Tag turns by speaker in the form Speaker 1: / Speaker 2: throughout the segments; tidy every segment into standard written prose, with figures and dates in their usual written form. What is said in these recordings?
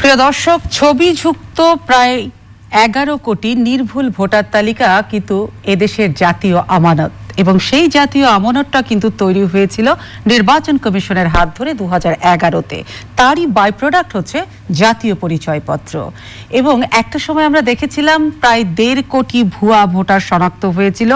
Speaker 1: প্রিয় দর্শক, ছবিযুক্ত প্রায় 11 কোটি নির্ভুল ভোটার তালিকা কিন্তু এদেশের জাতীয় আমানত এবং সেই জাতীয় আমানতটা কিন্তু তৈরি হয়েছিল নির্বাচন কমিশনের হাত ধরে 2011-তে। তারই বাই প্রোডাক্ট হচ্ছে জাতীয় পরিচয়পত্র। এবং একটা সময় আমরা দেখেছিলাম প্রায় 1.5 কোটি ভুয়া ভোটার শনাক্ত হয়েছিল।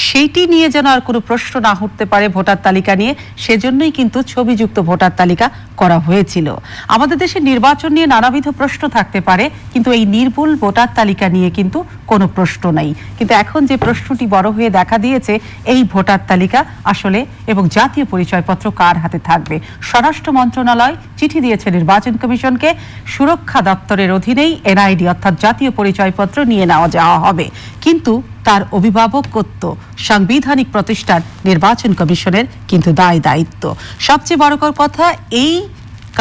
Speaker 1: সেইটি নিয়ে যেন আর কোনো প্রশ্ন না উঠতে পারে ভোটার তালিকা নিয়ে, সেজন্যই কিন্তু ছবিযুক্ত ভোটার তালিকা করা হয়েছিল। আমাদের দেশে নির্বাচন নিয়ে নানাবিধ প্রশ্ন থাকতে পারে, কিন্তু এই নির্ভুল ভোটার তালিকা নিয়ে কিন্তু কোনো প্রশ্ন নাই। কিন্তু এখন যে প্রশ্নটি বড় হয়ে দেখা দিয়েছে, এই ভোটার তালিকা আসলে এবং জাতীয় পরিচয়পত্র কার হাতে থাকবে। স্বরাষ্ট্র মন্ত্রণালয় চিঠি দিয়েছে নির্বাচন কমিশনকে, সুরক্ষা দপ্তরের অধীনেই এনআইডি অর্থাৎ জাতীয় পরিচয়পত্র নিয়ে যাওয়া হবে, কিন্তু তার অভিভাবকত্ব সাংবিধানিক প্রতিষ্ঠান নির্বাচন কমিশনের কিন্তু দায়িত্ব। সবচেয়ে বড় কথা, এই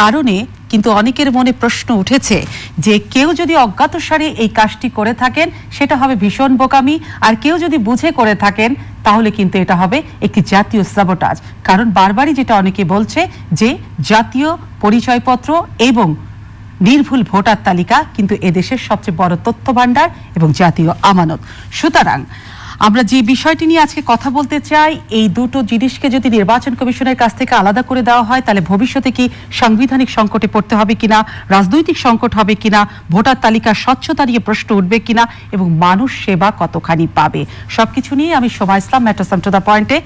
Speaker 1: কারণে কিন্তু অনেকের মনে প্রশ্ন উঠেছে যে কেউ যদি অজ্ঞাতসারে এই কাজটি করে থাকেন সেটা হবে ভীষণ বোকামি, আর কেউ যদি বুঝে করে থাকেন তাহলে কিন্তু এটা হবে একটি জাতীয় সাবোটাজ। কারণ বারবারই যেটা অনেকে বলছে যে জাতীয় পরিচয়পত্র এবং নির্ভুল ভোটার তালিকা কিন্তু এদেশের সবচেয়ে বড় তথ্য ভাণ্ডার এবং জাতীয় আমানত। সুতরাং আমরা যে বিষয়টি নিয়ে আজকে কথা বলতে চাই, এই দুটো জিনিসকে যদি নির্বাচন কমিশনের কাছ থেকে আলাদা করে দেওয়া হয় তাহলে ভবিষ্যতে কি সাংবিধানিক সংকটে পড়তে হবে কিনা, রাজনৈতিক সংকট হবে কিনা, ভোটার তালিকার স্বচ্ছতা নিয়ে প্রশ্ন উঠবে কিনা এবং মানুষ সেবা কতখানি পাবে, সবকিছু নিয়ে আমি শোভা ইসলাম ম্যাটার্স টু দ্য পয়েন্টে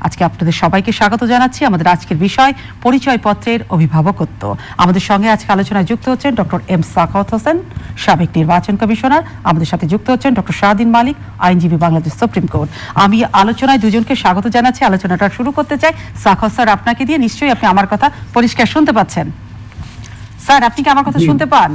Speaker 1: আজকে আপনাদের সবাইকে স্বাগত জানাচ্ছি। আমাদের আজকের বিষয় পরিচয়পত্রের অভিভাবকত্ব। আমাদের সঙ্গে আজকে আলোচনায় যুক্ত হচ্ছেন ডক্টর এম সাখাওয়াত হোসেন, সাবেক নির্বাচন কমিশনার। আমাদের সাথে যুক্ত হচ্ছেন ডক্টর শাহদিন মালিক, আইনজীবী, বাংলাদেশ সুপ্রিম কোর্ট। আমি আলোচনায় দুজনকে স্বাগত জানাচ্ছি। আলোচনাটা শুরু করতে চাই সাখাওয়াত স্যার আপনাকে দিয়ে। নিশ্চয়ই আপনি আমার কথা পরিষ্কার শুনতে পাচ্ছেন। স্যার, আপনি কি আমার কথা শুনতে পান?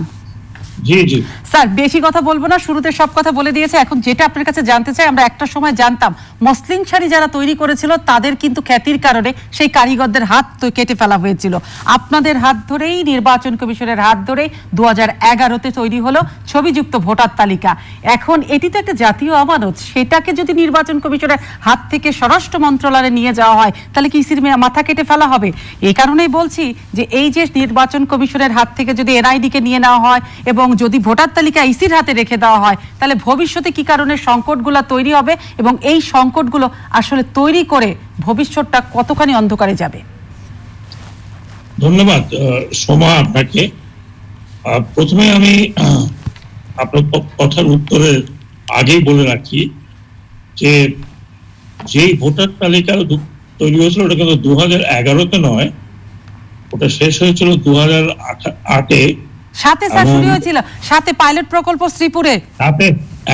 Speaker 2: জি জি
Speaker 1: স্যার, বেশি কথা বলবো না, শুরুতে সব কথা বলে দিয়েছে। এখন যেটা আপনার কাছে জানতে চাই, আমরা একটা সময় জানতাম মসলিন শাড়ি যারা তৈরি করেছিল তাদের কিন্তু খ্যাতির কারণে সেই কারিগরদের হাত তো কেটে ফেলা হয়েছিল। আপনাদের হাত ধরেই, নির্বাচন কমিশনের হাত ধরেই 2011-তে তৈরি হলো ছবিযুক্ত ভোটার তালিকা। এখন এটি তো একটা জাতীয় আমানত, সেটাকে যদি নির্বাচন কমিশনের হাত থেকে স্বরাষ্ট্র মন্ত্রণালয়ে নিয়ে যাওয়া হয় তাহলে কি ইসির মাথা কেটে ফেলা হবে? এই কারণেই বলছি যে এই যে নির্বাচন কমিশনের হাত থেকে যদি এনআইডিকে নিয়ে নেওয়া হয় এবং যদি ভোটার তালিকা ইসির হাতে রেখে দেওয়া হয় তাহলে ভবিষ্যতে কি কারণে সংকটগুলো তৈরি হবে এবং এই সংকটগুলো আসলে তৈরি করে ভবিষ্যৎটা কতখানি অন্ধকারে যাবে?
Speaker 2: ধন্যবাদ সোমা আপনাকে। প্রথমে আমি আপনার কথার উত্তরের আগেই বলে রাখি যে যেই ভোটার তালিকা তৈরি হয়েছিল ওটা কিন্তু 2011-তে নয়, ওটা শেষ হয়েছিল 2008-এ।
Speaker 1: সাথে স্যার শুরু হয়েছিল, সাথে পাইলট প্রকল্প শ্রীপুরে।
Speaker 2: সাথে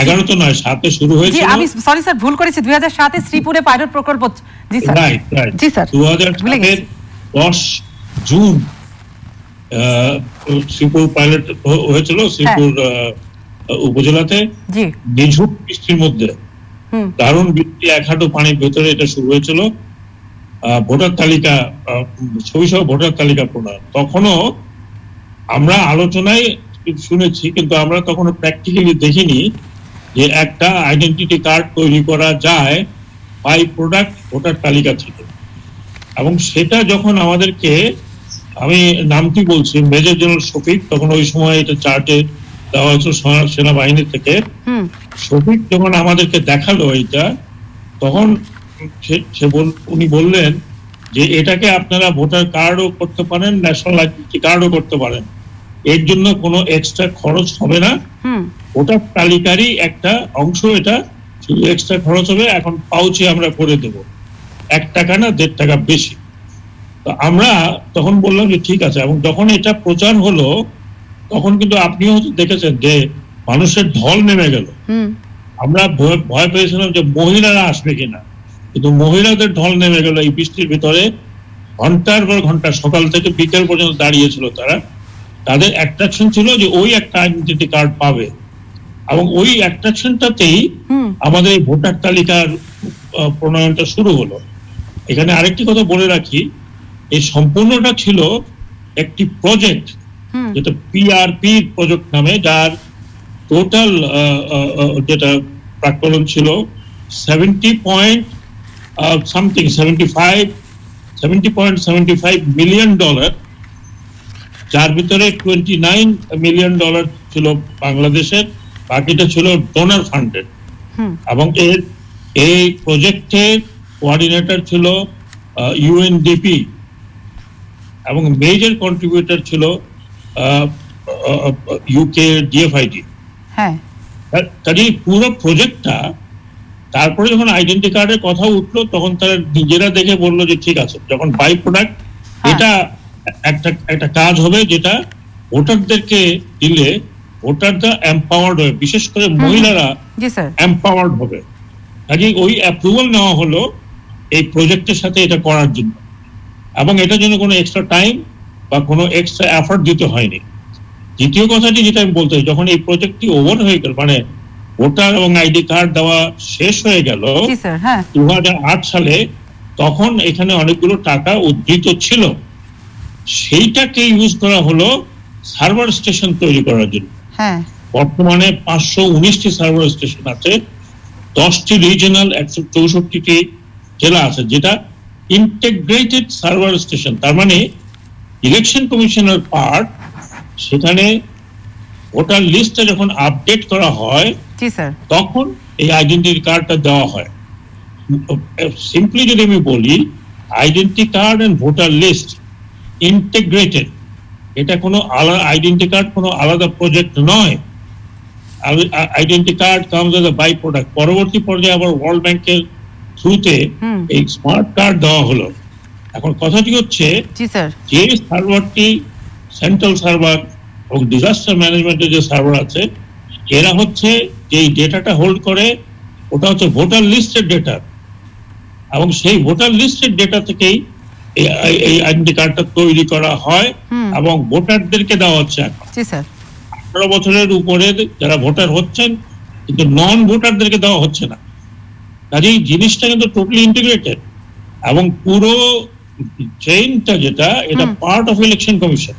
Speaker 2: 11-তে নয়, সাথে শুরু হয়েছিল।
Speaker 1: আমি সরি স্যার, ভুল করেছি, 2007-এ শ্রীপুরে পাইলট প্রকল্প। জি স্যার,
Speaker 2: রাইট।
Speaker 1: জি স্যার,
Speaker 2: 2007-এর 10 জুন শ্রীপুর পাইলট হয়েছিল, শ্রীপুর উপজেলাতে। জি, নিঝুম বৃষ্টির মধ্যে, দারুণ বৃষ্টি, 1 হাঁটু পানির ভেতরে এটা শুরু হয়েছিল। ভোটার তালিকা, ছবিসহ ভোটার তালিকা প্রণয়ন। তখনও আমরা আলোচনায় শুনেছি, কিন্তু আমরা তখনও প্র্যাকটিক্যালি দেখিনি যে একটা আইডেন্টিটি কার্ড তৈরি করা যায় বাই প্রোডাক্ট ভোটার তালিকা থেকে। এবং সেটা যখন আমাদেরকে, আমি নামটি বলছি, মেজর জেনারেল শফিক, তখন ওই সময় এটা চার্টে দেওয়া হয়েছিল সেনাবাহিনী থেকে। শফিক যখন আমাদেরকে দেখালো এইটা, তখন উনি বললেন যে এটাকে আপনারা ভোটার কার্ডও করতে পারেন, ন্যাশনাল আইডেন্টি কার্ডও করতে পারেন, এর জন্য কোনো এক্সট্রা খরচ হবে না। ভোটার তালিকারই একটা অংশ, এটা শুধু এক্সট্রা খরচ হবে। এখন পাউচে আমরা করে দেব, 1 টাকা না 1.5 টাকা বেশি। তো আমরা তখন বললাম যে ঠিক আছে। এবং যখন এটা প্রচার হলো তখন কিন্তু আপনিও দেখেছেন যে মানুষের ঢল নেমে গেল। আমরা ভয় পেয়েছিলাম যে মহিলারা আসবে কিনা, কিন্তু মহিলাদের ঢল নেমে গেল। এই বৃষ্টির ভিতরে ঘন্টার পর ঘন্টা, সকাল থেকে বিকেল পর্যন্ত দাঁড়িয়েছিল তারা। তাদের অ্যাট্রাকশন ছিল যে ওই একটা আইডেন্টিটি কার্ড পাবে, এবং ওই অ্যাট্রাকশনটাতেই আমাদের এই ভোটার তালিকার প্রণয়নটা শুরু হলো। এখানে আরেকটি কথা বলে রাখি, এই সম্পূর্ণটা ছিল একটি প্রজেক্ট, যেটা পিআরপি প্রজেক্ট নামে, যার টোটাল যেটা প্রাক্কলন ছিল 70.75 $70.75 million, যার ভিতরে $29 মিলিয়ন ছিল বাংলাদেশের, বাকিটা ছিল ডোনার ফান্ডেড। এবং এই প্রজেক্টের কোঅর্ডিনেটর ছিল ইউএনডিপি এবং মেজর কন্ট্রিবিউটর ছিল ইউকে ডিএফআইডি।
Speaker 1: হ্যাঁ,
Speaker 2: কাজে পুরো প্রজেক্টটা, তারপরে যখন আইডেন্টি কার্ডের কথা উঠলো তখন তারা নিজেরা দেখে বললো যে ঠিক আছে, যখন বাই প্রোডাক্ট এটা একটা কাজ হবে যেটা ভোটারদেরকে দিলে ভোটাররা এম্পাওয়ার্ড হবে, বিশেষ করে মহিলারা এম্পাওয়ার্ড হবে। কাজে ওই অ্যাপ্রুভাল নেওয়া হলো এই প্রজেক্টের সাথে এটা করার জন্য, এবং এটার জন্য কোনো এক্সট্রা টাইম বা কোনো এক্সট্রা এফোর্ট দিতে হয়নি। দ্বিতীয় কথাটি যেটা আমি বলতে চাই, যখন এই প্রজেক্টটি ওভার হয়ে গেল, মানে ভোটার এবং আইডি কার্ড দেওয়া শেষ হয়ে গেল 2008 সালে, তখন এখানে অনেকগুলো টাকা উদ্ধৃত ছিল, সেইটাকে ইউজ করা হলো সার্ভার স্টেশন তৈরি করার জন্য। বর্তমানে 519টি সার্ভার স্টেশন আছে, 10টি রিজিওনাল, 164টি জেলা আছে, যেটা ইন্টিগ্রেটেড সার্ভার স্টেশন। তার মানে ইলেকশন কমিশনের পার্ট, সেখানে ভোটার লিস্টটা যখন আপডেট করা হয় তখন এই আইডেন্টি কার্ডটা দেওয়া হয়। সিম্পলি যদি আমি বলি, identity card and voter list integrated, এটা কোনো আলাদা আইডেন্টি কার্ড, কোনো আলাদা প্রজেক্ট নয়। Identity card comes as a byproduct. পরবর্তী পর্যায়ে আবার ওয়ার্ল্ড ব্যাংকের থ্রুতে এই স্মার্ট কার্ড দেওয়া হলো। এখন কথাটি হচ্ছে যে সার্ভারটি সেন্ট্রাল সার্ভার এবং ডিজাস্টার ম্যানেজমেন্টের যে সার্ভার আছে, এরা হচ্ছে যে ডেটাটা হোল্ড করে, ওটা হচ্ছে ভোটার লিস্টের ডেটা, এবং সেই ভোটার লিস্টের ডেটা থেকেই এই আইডেন্টি কার্ডটা তৈরি করা হয় এবং ভোটারদেরকে দেওয়া হচ্ছে। এখন 18 বছরের উপরে যারা ভোটার হচ্ছেন, কিন্তু নন ভোটারদেরকে দেওয়া হচ্ছে না। কাজেই জিনিসটা কিন্তু টোটালি ইন্টিগ্রেটেড, এবং পুরো চেইনটা যেটা, এটা পার্ট অফ ইলেকশন কমিশন।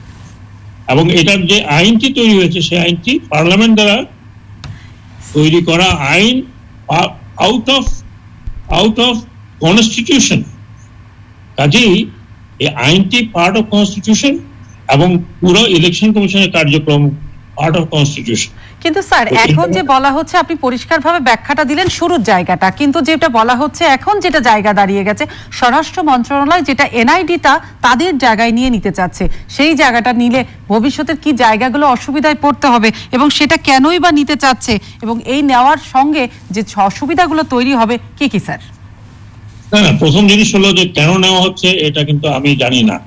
Speaker 2: এবং এটার যে আইনটি তৈরি হয়েছে, সেই আইনটি পার্লামেন্ট দ্বারা তৈরি করা আইন, আউট অফ কনস্টিটিউশন। কাজেই এই আইনটি পার্ট অফ কনস্টিটিউশন, এবং পুরো ইলেকশন কমিশনের কার্যক্রম পার্ট অফ কনস্টিটিউশন।
Speaker 1: কিন্তু স্যার, এখন যে বলা হচ্ছে, আপনি পরিষ্কারভাবে ব্যাখ্যাটা দিলেন শুরুর জায়গাটা, কিন্তু যেটা বলা হচ্ছে এখন যেটা জায়গা দাঁড়িয়ে গেছে, স্বরাষ্ট্র মন্ত্রণালয় যেটা এনআইডিটা তাদের জায়গায় নিয়ে নিতে চাচ্ছে, সেই জায়গাটা নিলে ভবিষ্যতের কি জায়গাগুলো অসুবিধায় পড়তে হবে এবং সেটা কেনই বা নিতে চাচ্ছে, এবং এই নেওয়ার সঙ্গে যে অসুবিধাগুলো তৈরি হবে কি কি স্যার?
Speaker 2: না, প্রথম জিনিস হলো যে কেন নেওয়া হচ্ছে এটা কিন্তু আমি জানি না।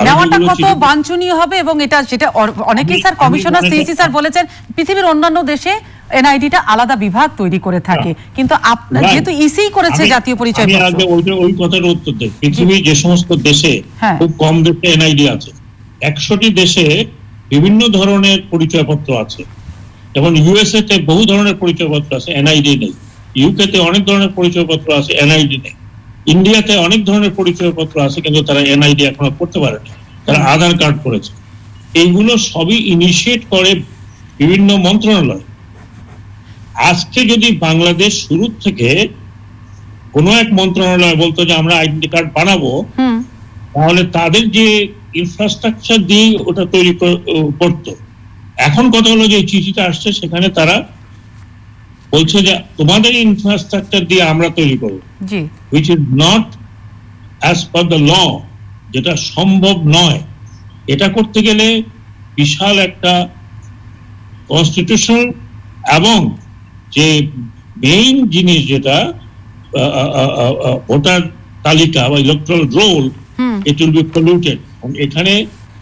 Speaker 1: নেওয়াটা কত বাঞ্ছনীয় হবে, এবং এটা যেটা অনেকেই স্যার, কমিশনার সিসি স্যার বলেছেন পৃথিবীর অন্যান্য দেশে এনআইডিটা আলাদা বিভাগ তৈরি করে থাকে, কিন্তু আপনার যেহেতু ইসি করেছে জাতীয় পরিচয় পত্র।
Speaker 2: আমি আগে ওই কথার উত্তর দেই। পৃথিবীর যে সমস্ত দেশে, খুব কম দেশে এনআইডি আছে, 100টি দেশে বিভিন্ন ধরনের পরিচয়পত্র আছে। যেমন ইউএসএ তে বহু ধরনের পরিচয়পত্র আছে, এনআইডি নেই। ইউকে তে অনেক ধরনের পরিচয়পত্র আছে, এনআইডি নেই। ইন্ডিয়াতে অনেক ধরনের পরিচয়পত্র আছে, কিন্তু তারা এনআইডি এখনো করতে পারেনি, তারা আধার কার্ড করেছে। এইগুলো সবই ইনিশিয়েট করে বিভিন্ন মন্ত্রণালয়। আজকে যদি বাংলাদেশ শুরু থেকে কোনো এক মন্ত্রণালয় বলতো যে আমরা আইডেন্টি কার্ড বানাবো, তাহলে তাদের যে ইনফ্রাস্ট্রাকচার দিয়ে ওটা তৈরি করতো। এখন কথা হলো যে চিঠিটা আসছে, সেখানে তারা বলছে যে তোমাদের ইনফ্রাস্ট্রাকচার দিয়ে আমরা তৈরি করবো, which is not as per the law, যেটা সম্ভব নয়। এটা করতে গেলে বিশাল একটা কনস্টিটিউশন এবং যে মেইন জিনিস যেটা ভোটার তালিকা বা electoral roll, it will be polluted. এখানে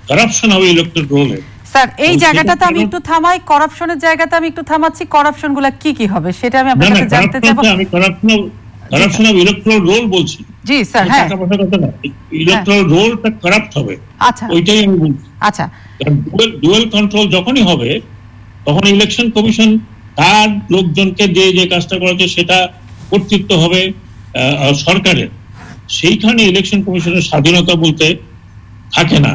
Speaker 2: কারাপশন হবে ইলেকট্রাল রোলে।
Speaker 1: স্যার, এই জায়গাটাতে আমি একটু থামাই, কারাপশনের জায়গাতে আমি একটু থামাচ্ছি। কারাপশনগুলো কি কি হবে সেটা আমি আপনার কাছে জানতে চাইবো।
Speaker 2: আমি কারাপশন অফ ইলেকট্রাল রোল বলছি।
Speaker 1: জি স্যার, হ্যাঁ,
Speaker 2: টাকা পয়সা কথা না, ইলেকট্রাল রোলটা কারাপ্ট হবে।
Speaker 1: আচ্ছা,
Speaker 2: ওইটাই আমি বলছি।
Speaker 1: আচ্ছা,
Speaker 2: ডুয়াল কন্ট্রোল যখনই হবে, তখন ইলেকশন কমিশন তার লোকজনকে দিয়ে যে কাজটা করাচ্ছে সেটা কর্তৃত্ব হবে সরকারের। সেইখানে ইলেকশন কমিশনের স্বাধীনতা বলতে থাকে না,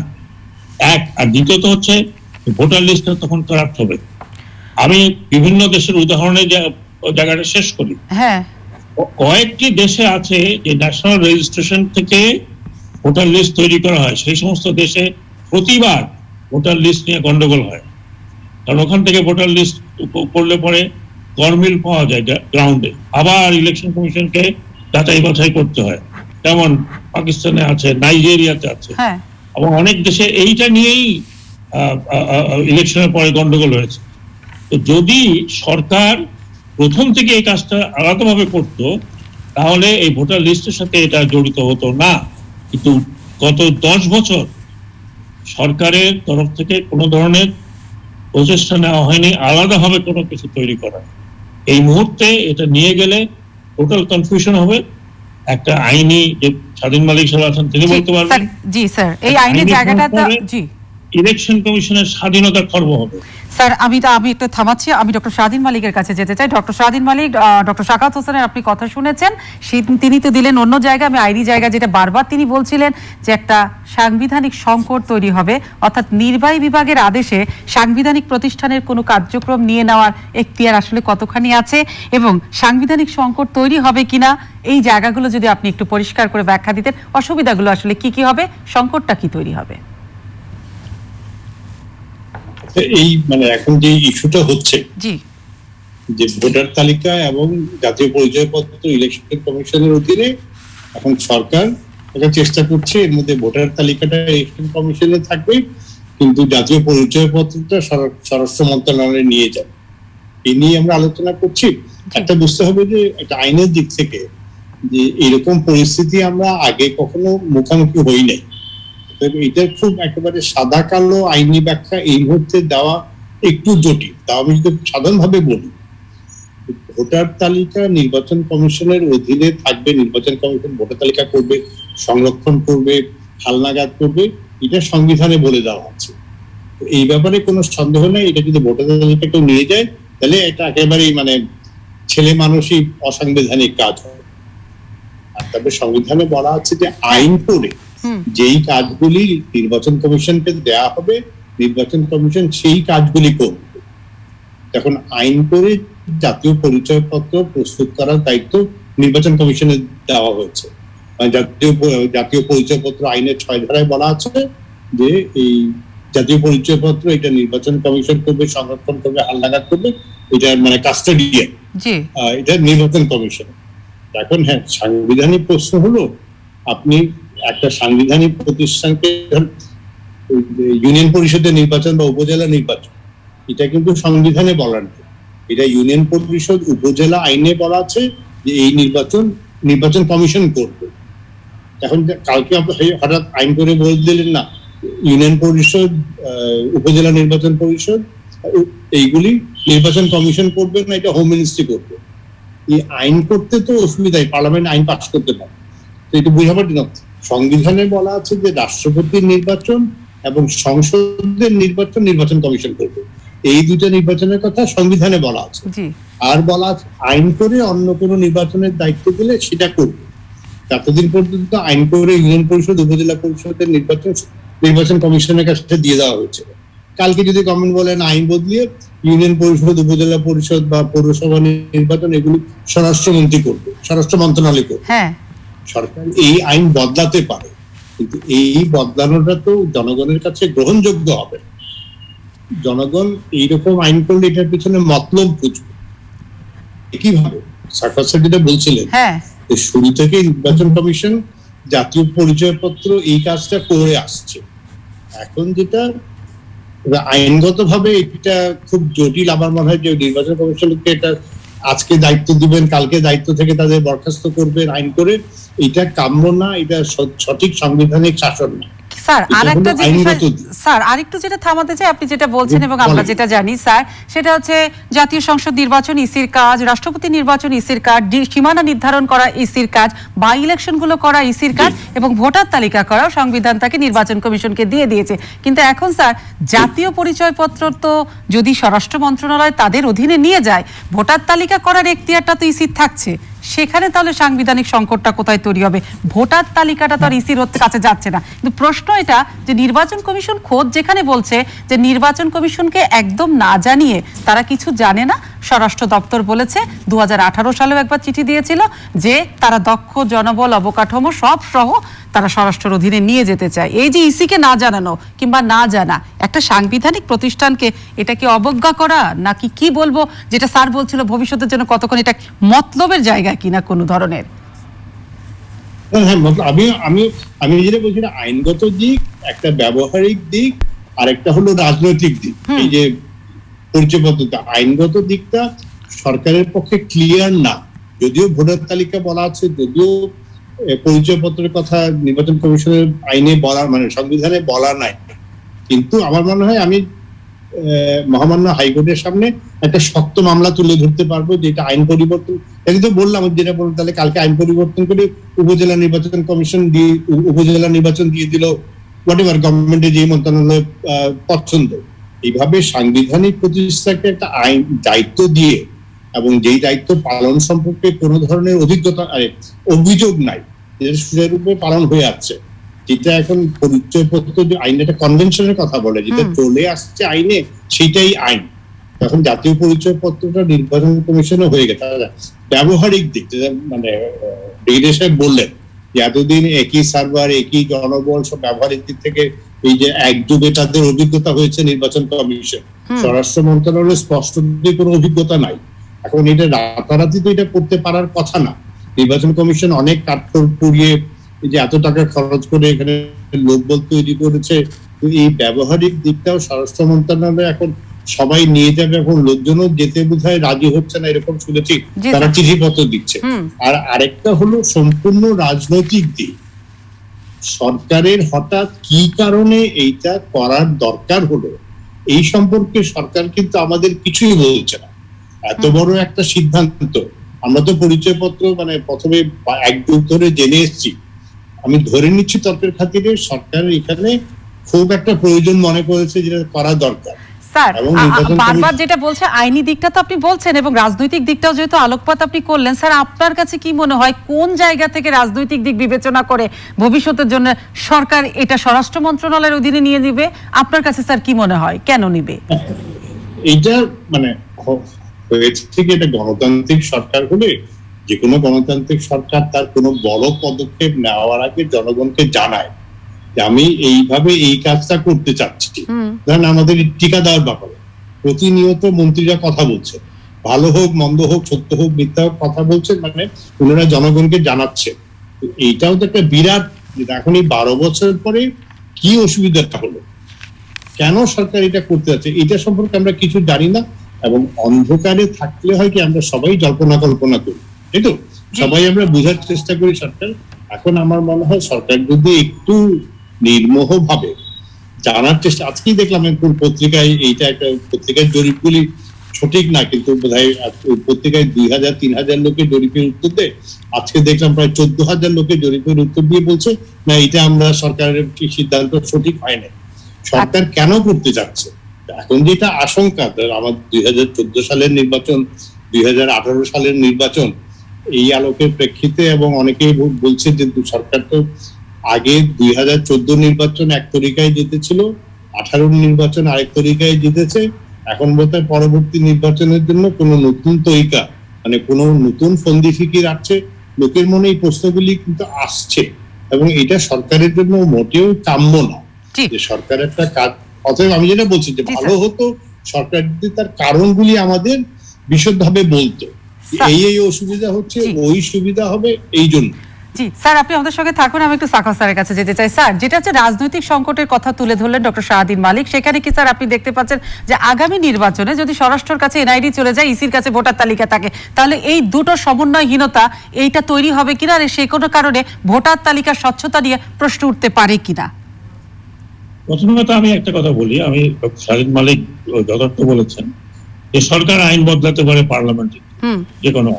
Speaker 2: এক। আর দ্বিতীয়ত হচ্ছে ভোটার লিস্টটা তখন কারাপ্ট হবে। আমি বিভিন্ন দেশের উদাহরণে জায়গাটা শেষ করি।
Speaker 1: হ্যাঁ,
Speaker 2: কয়েকটি দেশে আছে যে ন্যাশনাল রেজিস্ট্রেশন থেকে ভোটার লিস্ট তৈরি করা হয়। সেই সমস্ত দেশে প্রতিবার ভোটার লিস্ট নিয়ে গন্ডগোল হয়, কারণ ওখান থেকে ভোটার লিস্ট করলে পরে গরমিল পাওয়া যায় গ্রাউন্ডে, আবার ইলেকশন কমিশনকে যাচাই বাছাই করতে হয়। যেমন পাকিস্তানে আছে, নাইজেরিয়াতে আছে, এবং অনেক দেশে এইটা নিয়েই ইলেকশনের পরে গন্ডগোল হয়েছে। তো যদি সরকার প্রথম থেকে এই কাজটা আলাদাভাবে করত, তাহলে এই ভোটার লিস্টের সাথে এটা জড়িত হতো না। কিন্তু গত 10 বছর সরকারের তরফ থেকে কোনো ধরনের প্রচেষ্টা নেওয়া হয়নি আলাদাভাবে কোনো কিছু তৈরি করা। এই মুহূর্তে এটা নিয়ে গেলে টোটাল কনফিউশন হবে। একটা আইনি যে স্বাধীন মালিক সাহেব আছেন তিনি বলতে পারবেন,
Speaker 1: জি স্যার, এই আইনের জায়গাটা জি
Speaker 2: ইলেকশন কমিশনের স্বাধীনতা খর্ব হবে।
Speaker 1: স্যার আমি একটু থামাচ্ছি, আমি ডক্টর শাহদিন মালিকের কাছে যেতে চাই। ডক্টর শাহদিন মালিক, ডক্টর সাকাত হোসেনের আপনি কথা শুনেছেন, তিনি তো দিলেন অন্য জায়গায়, আমি আইনি জায়গা যেটা বারবার তিনি বলছিলেন যে একটা সাংবিধানিক সংকট তৈরি হবে, অর্থাৎ নির্বাহী বিভাগের আদেশে সাংবিধানিক প্রতিষ্ঠানের কোনো কার্যক্রম নিয়ে নেওয়ার এখতিয়ার আসলে কতখানি আছে, এবং সাংবিধানিক সংকট তৈরি হবে কিনা এই জায়গাগুলো যদি আপনি একটু পরিষ্কার করে ব্যাখ্যা দিতেন, অসুবিধাগুলো আসলে কি হবে, সংকটটা কি তৈরি হবে।
Speaker 3: এই মানে এখন যে ইস্যুটা হচ্ছে যে ভোটার তালিকা এবং জাতীয় পরিচয়পত্র ইলেকশন কমিশনের অধীনে, এখন সরকার একটা চেষ্টা করছে এর মধ্যে ভোটার তালিকাটা ইলেকশন কমিশনে থাকবে, কিন্তু জাতীয় পরিচয়পত্রটা স্বরাষ্ট্র মন্ত্রণালয়ে নিয়ে যাবে। এই নিয়ে আমরা আলোচনা করছি। একটা বুঝতে হবে যে একটা আইনের দিক থেকে যে এরকম পরিস্থিতি আমরা আগে কখনো মুখোমুখি হই নাই। এটা খুব একেবারে সাদা কালো আইনি ব্যাখ্যা এই মুহূর্তে দেওয়া একটু জটিল। তাও আমি যদি সাধারণভাবে বলি, ভোটার তালিকা নির্বাচন কমিশনের অধীনে থাকবে, নির্বাচন কমিশন ভোটার তালিকা করবে, সংরক্ষণ করবে, হালনাগাদ করবে, এটা সংবিধানে বলে দেওয়া আছে। এই ব্যাপারে কোনো সন্দেহ নেই। এটা যদি ভোটার তালিকা কেউ নিয়ে যায় তাহলে এটা একেবারেই মানে ছেলে মানুষই অসাংবিধানিক কাজ হবে। আর তবে সংবিধানে বলা আছে যে আইন করে যেই কাজগুলি নির্বাচন কমিশনকে দেওয়া হবে, নির্বাচন কমিশন সেই কাজগুলি করবে। এখন আইন করে জাতীয় পরিচয়পত্র প্রস্তুত করার দায়িত্ব নির্বাচন কমিশনে দেওয়া হয়েছে। জাতীয় পরিচয়পত্র আইনের 6 ধারায় বলা আছে যে এই জাতীয় পরিচয়পত্র এটা নির্বাচন কমিশন করবে, সংরক্ষণ করবে, হালনাগাদ করবে, এটা মানে কাস্টোডিয়ান, এটা নির্বাচন কমিশন। এখন হ্যাঁ, সাংবিধানিক প্রশ্ন হলো, আপনি একটা সাংবিধানিক প্রতিষ্ঠানকে, ইউনিয়ন পরিষদের নির্বাচন বা উপজেলা নির্বাচন, এটা কিন্তু সংবিধানে বলা নেই। এটা ইউনিয়ন পরিষদ উপজেলা আইনে বলা আছে যে এই নির্বাচন কমিশন করবে। এখন কালকে হঠাৎ আইন করে বলে দিলেন না ইউনিয়ন পরিষদ, উপজেলা নির্বাচন পরিষদ এইগুলি নির্বাচন কমিশন করবে না, এটা হোম মিনিস্ট্রি করবে। এই আইন করতে তো অসুবিধাই, পার্লামেন্ট আইন পাস করতে পারে। তো এটা বুঝাবার জন্য সংবিধানে বলা আছে যে রাষ্ট্রপতির নির্বাচন এবং সংসদের নির্বাচন কমিশন করবে। এই দুটো নির্বাচনের কথা সংবিধানে বলা আছে। আর বলা আছে আইন করে অন্য কোনো নির্বাচনের দায়িত্ব দিলে সেটা করবে। ততদিন পর্যন্ত আইন করে ইউনিয়ন পরিষদ, উপজেলা পরিষদের নির্বাচন কমিশনের কাছে দিয়ে দেওয়া হয়েছিল। কালকে যদি গভর্নমেন্ট বলেন আইন বদলিয়ে ইউনিয়ন পরিষদ, উপজেলা পরিষদ বা পৌরসভা নির্বাচন এগুলি স্বরাষ্ট্রমন্ত্রী করবে, স্বরাষ্ট্র মন্ত্রণালয় করবে। সরকার এই আইন বদলাতে পারে, কিন্তু এই বদলানোটা তো জনগণের কাছে গ্রহণযোগ্য হবে। জনগণ এইরকম আইন করলে এটার পিছনে মতলব বুঝবে। একইভাবে সাকাত স্যার যেটা বলছিলেন, শুরু থেকে নির্বাচন কমিশন জাতীয় পরিচয়পত্র এই কাজটা করে আসছে। এখন যেটা আইনগতভাবে এটা খুব জটিল, আমার মনে হয় যে নির্বাচন কমিশনকে এটা আজকে দায়িত্ব দিবেন, কালকে দায়িত্ব থেকে তাদের বরখাস্ত করবেন আইন করে, এটা কাম্য না, এটা সঠিক সাংবিধানিক শাসন না।
Speaker 1: স্যার আরেকটা স্যার আরেকটু যেটা থামাতে চাই, আপনি যেটা বলছেন এবং আমরা যেটা জানি স্যার, সেটা হচ্ছে জাতীয় সংসদ নির্বাচন ইসির কাজ, রাষ্ট্রপতি নির্বাচন ইসির কাজ, সীমানা নির্ধারণ করা ইসির কাজ, বাই ইলেকশন গুলো করা ইসির কাজ, এবং ভোটার তালিকা করাও সংবিধান তাকে নির্বাচন কমিশনকে দিয়ে দিয়েছে। কিন্তু এখন স্যার জাতীয় পরিচয়পত্র তো যদি স্বরাষ্ট্র মন্ত্রণালয় তাদের অধীনে নিয়ে যায়, ভোটার তালিকা করার এখতিয়ারটা তো ইসির থাকছে, সেখানে তাহলে সাংবিধানিক সংকটটা কোথায় তৈরি হবে? ভোটার তালিকাটা তো আর ইসির কাছে যাচ্ছে না। কিন্তু প্রশ্ন এটা যে নির্বাচন কমিশন খোদ যেখানে বলছে যে নির্বাচন কমিশনকে একদম না জানিয়ে তারা কিছু জানে না, স্বরাষ্ট্র দপ্তর বলেছে 2018 সালেও একবার চিঠি দিয়েছিল যে তারা দক্ষ জনবল, অবকাঠামো সব সহ তারা স্বরাষ্ট্রের অধীনে নিয়ে যেতে চায়। এই যে ইসিকে না জানানো কিংবা না জানা একটা সাংবিধানিক প্রতিষ্ঠানকে, এটা কি অবজ্ঞা করা নাকি কি বলবো, যেটা স্যার বলছিল ভবিষ্যতের জন্য কতক্ষণ এটা মতলবের জায়গা কিনা কোনো ধরনের?
Speaker 3: হ্যাঁ, আমি আমি আমি যেটা বলছি আইনগত দিক একটা, ব্যবহারিক দিক আর একটা হলো রাজনৈতিক দিক। এই যে পরিচয়পত্রটা, আইনগত দিকটা সরকারের পক্ষে ক্লিয়ার না, যদিও ভোটার তালিকা বলা আছে, যদিও পরিচয়পত্রের কথা নির্বাচন কমিশনের আইনে বলা, মানে সংবিধানে বলা নাই, কিন্তু আমার মনে হয় আমি মহামান্য হাইকোর্টের সামনে একটা শক্ত মামলা তুলে ধরতে পারবো, যেটা আইন পরিবর্তন, এটা তো বললাম, যেটা বলবো তাহলে কালকে আইন পরিবর্তন করে উপজেলা নির্বাচন কমিশন দিয়ে উপজেলা নির্বাচন দিয়ে দিল, হোয়াটএভার গভর্নমেন্টের যে মন্ত্রণালয় পছন্দ। এইভাবে সাংবিধানিক প্রতিষ্ঠাকে একটা আইন দায়িত্ব দিয়ে এবং যেই দায়িত্ব পালন সম্পর্কে কোনো ধরনের অভিযোগ নাই, যেটা সুচারুরূপে পালন হয়ে আসছে, যেটা এখন পরিচয়পত্র যে আইন, একটা কনভেনশনের কথা বলে, যেটা চলে আসছে আইনে, সেটাই আইন। এখন জাতীয় পরিচয়পত্রটা নির্বাচন কমিশনে হয়ে গেছে। ব্যবহারিক দিক, মানে বললেন যে এতদিন একই সার্ভার, একই জনবল, সব ব্যবহারিক দিক থেকে এই যে একযুগে তাদের অভিজ্ঞতা হয়েছে নির্বাচন কমিশন, স্বরাষ্ট্র মন্ত্রণালয়ের স্পষ্ট কোনো অভিজ্ঞতা নাই। এখন এটা রাতারাতি তো এটা করতে পারার কথা না। নির্বাচন কমিশন অনেক কাঠখড় পুড়িয়ে যে এত টাকা খরচ করে এখানে লোকবল তৈরি করেছে, এই ব্যবহারিক দিকটাও স্বরাষ্ট্র মন্ত্রণালয় এখন সবাই নিয়ে যাবে। এখন লোকজনও যেতে বোধহয় রাজি হচ্ছে না, এরকম শুনেছি, তারা চিঠিপত্র দিচ্ছে। আর আরেকটা হলো সম্পূর্ণ রাজনৈতিক দিক, সরকারের হঠাৎ কি কারণে এইটা করার দরকার হলো এই সম্পর্কে সরকার কিন্তু আমাদের কিছুই বলছে না। এত বড় একটা সিদ্ধান্ত, আমরা তো পরিচয়পত্র মানে প্রথমে এক যুগ ধরে জেনে এসেছি, আমি ধরে নিচ্ছি তর্কের খাতিরে সরকার এখানে খুব একটা প্রয়োজন মনে করেছে, যেটা করা দরকার।
Speaker 1: স্যার বারবার যেটা বলছে আইনি দিকটা তো আপনি বলছেন, এবং রাজনৈতিক দিকটাও যেহেতু আলোকপাত আপনি করলেন, স্যার আপনার কাছে কি মনে হয় কোন জায়গা থেকে রাজনৈতিক দিক বিবেচনা করে ভবিষ্যতের জন্য সরকার এটা স্বরাষ্ট্র মন্ত্রণালয়ের অধীনে নিয়ে নিবে? আপনার কাছে স্যার কি মনে হয় কেন নিবে?
Speaker 3: এইটা মানে ঠিক, এটা গণতান্ত্রিক সরকার হলে, যে কোনো গণতান্ত্রিক সরকার তার কোনো বড় পদক্ষেপ নেওয়ার আগে জনগণকে জানায় যে আমি এইভাবে এই কাজটা করতে চাচ্ছি। ধরেন আমাদের টিকা দেওয়ার ব্যাপারে প্রতিনিয়ত মন্ত্রীরা কথা বলছে, ভালো হোক মন্দ হোক, সত্য হোক মিথ্যা হোক, কথা বলছে, মানে ওনারা জনগণকে জানাচ্ছে। এইটাও তো একটা বিরাট, এখন এই 12 বছর পরে কি অসুবিধাটা হলো, কেন সরকার এটা করতে যাচ্ছে, এটা সম্পর্কে আমরা কিছু জানি না। এবং অন্ধকারে থাকলে হয় কি, আমরা সবাই জল্পনা কল্পনা করি, তাই তো, সবাই আমরা বোঝার চেষ্টা করি সরকার। এখন আমার মনে হয় সরকার যদি একটু নির্মোহ ভাবে জানার চেষ্টা, আজকেই দেখলাম কোন পত্রিকায়, এইটা একটা পত্রিকার জরিপগুলি সঠিক না, কিন্তু বোধহয় পত্রিকায় 2000-3000 লোকের জরিপের উত্তর দেয়, আজকে দেখলাম প্রায় 14,000 লোকের জরিপের উত্তর দিয়ে বলছে না, এটা আমরা সরকারের সিদ্ধান্ত সঠিক হয় না। সরকার কেন করতে যাচ্ছে? এখন যেটা আশঙ্কা, আমার 2014 সালের নির্বাচন, 2018 সালের নির্বাচন, এই আলোকের প্রেক্ষিতে, এবং অনেকেই বলছে যে সরকার তো আগে 2014 নির্বাচন এক তরিকায় জিতেছিল, 18 নির্বাচন আরেক তরিকায় জিতেছে, এখন বোধহয় পরবর্তী নির্বাচনের জন্য কোন নতুন তরিকা, মানে কোন নতুন ফন্দি ফিকির আসছে, লোকের মনে এই প্রশ্নগুলি কিন্তু আসছে, এবং এটা সরকারের জন্য মোটেও কাম্য না যে সরকার একটা কাজ। অতএব আমি যেটা বলছি যে ভালো হতো সরকার যদি তার কারণগুলি আমাদের বিশদভাবে বলতো, এই অসুবিধা হচ্ছে, ওই সুবিধা হবে, এই জন্য।
Speaker 1: জি স্যার, আপনি আমাদের সঙ্গে থাকুন, আমি একটু সাখাওয়াত স্যারের কাছে যেতে চাই। স্যার, যেটা হচ্ছে রাজনৈতিক সংকটের কথা তুলে ধরলেন ডক্টর শাহাদিন মালিক, সেখানে কি স্যার আপনি দেখতে পাচ্ছেন যে আগামী নির্বাচনে যদি স্বরাষ্ট্রের কাছে এনআইডি চলে যায়, ইসির কাছে ভোটার তালিকা থাকে, তাহলে এই দুটো সমন্বয়হীনতা এইটা তৈরি হবে কিনা, আর সেই কোনো কারণে ভোটার তালিকার স্বচ্ছতা নিয়ে প্রশ্ন উঠতে পারে কিনা?
Speaker 2: প্রথমত আমি একটা কথা বলি, আমি ডক্টর শাহাদিন মালিক যথার্থ বলেছেন যে সরকার আইন বদলাতে পারে পার্লামেন্টে, যে কোনো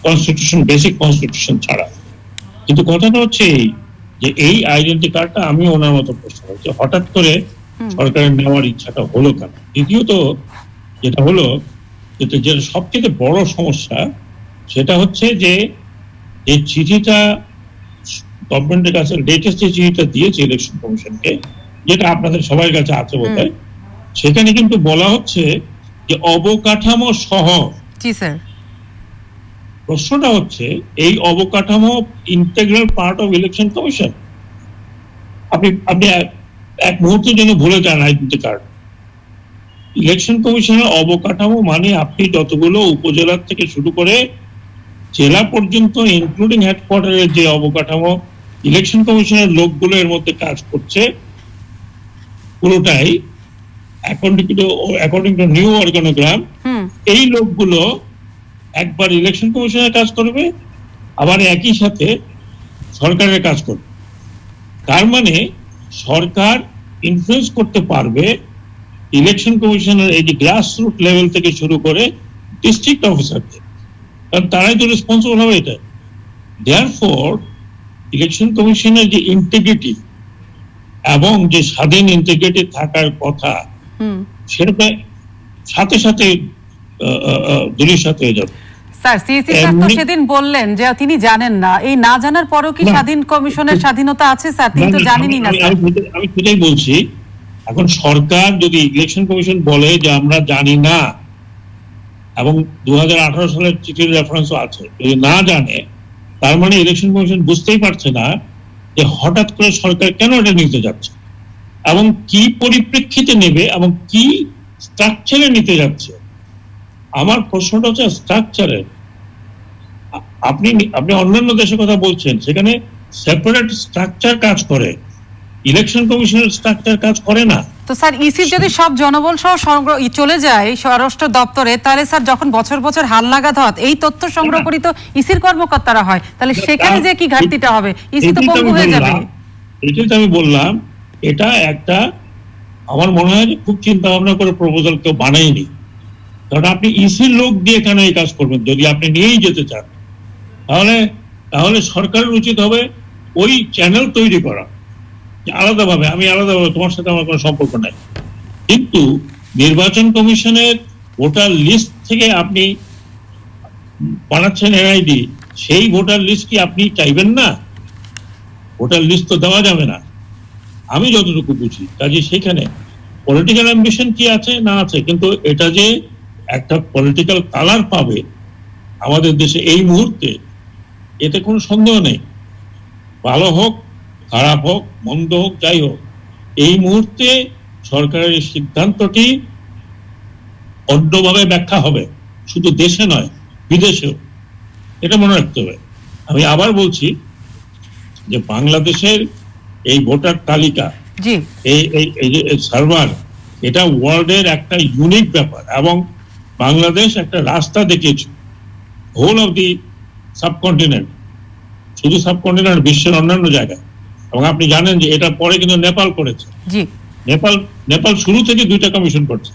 Speaker 2: কনস্টিটিউশন, বেসিক কনস্টিটিউশন ছাড়া। কিন্তু কথাটা হচ্ছে এই যে এই আইডেন্টি কার্ডটা আমি ওনার মতো প্রশ্ন হচ্ছে হঠাৎ করে সরকারের নেওয়ার ইচ্ছাটা হলো কেন? দ্বিতীয়ত যেটা হলো, যেটা সবচেয়ে বড় সমস্যা সেটা হচ্ছে যে এই চিঠিটা গভর্নমেন্টের কাছে, লেটেস্ট যে চিঠিটা দিয়েছে ইলেকশন কমিশনকে, যেটা আপনাদের সবার কাছে আছে বোধহয়, সেখানে কিন্তু বলা হচ্ছে যে অবকাঠামো সহ।
Speaker 1: জি স্যার।
Speaker 2: প্রশ্নটা হচ্ছে এই অবকাঠামো integral part of election commission, আপনি আপনি এক মুহূর্তের জন্য ভুলে যান আইডেন্টি কার্ড। ইলেকশন কমিশনের অবকাঠামো মানে আপনি যতগুলো উপজেলা থেকে শুরু করে জেলা পর্যন্ত ইনক্লুডিং হেডকোয়ার্টারের যে অবকাঠামো ইলেকশন কমিশনের লোকগুলো এর মধ্যে কাজ করছে, পুরোটাই অ্যাকর্ডিং টু নিউ অর্গানোগ্রাম, এই লোকগুলো একবার ইলেকশন কমিশনের কাজ করবে, আবার একই সাথে সরকারের কাজ করবে। তার মানে সরকার ইনফ্লুয়েন্স করতে পারবে ইলেকশন কমিশনের এই যে গ্রাসরুট লেভেল থেকে শুরু করে ডিস্ট্রিক্ট অফিসারদের, কারণ তারাই তো রেসপন্সিবল হবে এটা। দেয়ারফর ইলেকশন কমিশনের যে ইন্টিগ্রিটি এবং যে স্বাধীন ইন্টিগ্রিটি থাকার কথা, সেটা সাথে সাথে দুলিশাত হয়ে যাবে।
Speaker 1: স্যার, সিইসি স্যার তো সেদিন বললেন যে তিনি জানেন না, এই না জানার পরেও কি স্বাধীন কমিশনের স্বাধীনতা আছে স্যার? তিনি তো জানেনই না স্যার।
Speaker 2: আমি সেটাই বলছি, এখন সরকার যদি ইলেকশন কমিশন বলে যে আমরা জানি না, এবং 2018 সালের চিঠির রেফারেন্সও আছে, যদি না জানে, তার মানে ইলেকশন কমিশন বুঝতেই পারছে না যে হঠাৎ করে সরকার কেন এটা নিতে যাচ্ছে এবং কি পরিপ্রেক্ষিতে নেবে এবং কি স্ট্রাকচারে নিতে যাচ্ছে। আমার প্রশ্নটা হচ্ছে স্ট্রাকচারের। আপনি অন্যান্য দেশের কথা বলছেন, সেখানে সেপারেট স্ট্রাকচার কাজ করে, ইলেকশন কমিশনের স্ট্রাকচার কাজ করে না।
Speaker 1: তো স্যার, ইসি যদি সব জনবল সহ চলে যায় স্বরাষ্ট্র দপ্তরে, তাহলে স্যার যখন বছর বছর হালনাগাদ হয় এই তথ্য সংগ্রহ করি তো ইসির কর্মকর্তারা হয়, তাহলে সেখানে যে কি ঘাটতিটা হবে, ইসি তো পঙ্গু হয়ে যাবে।
Speaker 2: এটাই তো আমি বললাম, এটা একটা আমার মনে হয় খুব চিন্তা ভাবনা করে প্রপোজাল কেউ বানায়নি। কারণ আপনি ইসির লোক দিয়ে কেন এই কাজ করবেন? যদি আপনি নিয়েই যেতে চান, তাহলে সরকারের উচিত হবে ওই চ্যানেল তৈরি করা আলাদাভাবে। তোমার সাথে আমার কোনো সম্পর্ক নাই, কিন্তু নির্বাচন কমিশনের ভোটার লিস্ট থেকে আপনি বানাচ্ছেন এনআইডি, সেই ভোটার লিস্ট কি আপনি চাইবেন না? ভোটার লিস্ট তো দেওয়া যাবে না, আমি যতটুকু বুঝি। কাজে সেখানে পলিটিক্যাল অ্যাম্বিশন কি আছে না আছে, কিন্তু এটা যে একটা পলিটিক্যাল কালার পাবে আমাদের দেশে এই মুহূর্তে, এতে কোনো সন্দেহ নেই। ভালো হোক, খারাপ হোক, মন্দ হোক, যাই হোক, এই মুহূর্তে সরকারের সিদ্ধান্তটি অন্যভাবে ব্যাখ্যা হবে, শুধু দেশে নয় বিদেশেও। এটা মনে রাখতে হবে। আমি আবার বলছি যে বাংলাদেশের এই ভোটার তালিকা, এই সার্ভার, এটা ওয়ার্ল্ডের একটা ইউনিক ব্যাপার, এবং বাংলাদেশ একটা রাস্তা দেখিয়েছে হোল অফ দি সাবকন্টিনেন্ট, শুধু সাবকন্টিনেন্ট, বিশ্বের অন্যান্য জায়গায়। এবং আপনি জানেন যে এটা পরে কিন্তু নেপাল করেছে। নেপাল শুরু থেকে 2টা কমিশন করছে,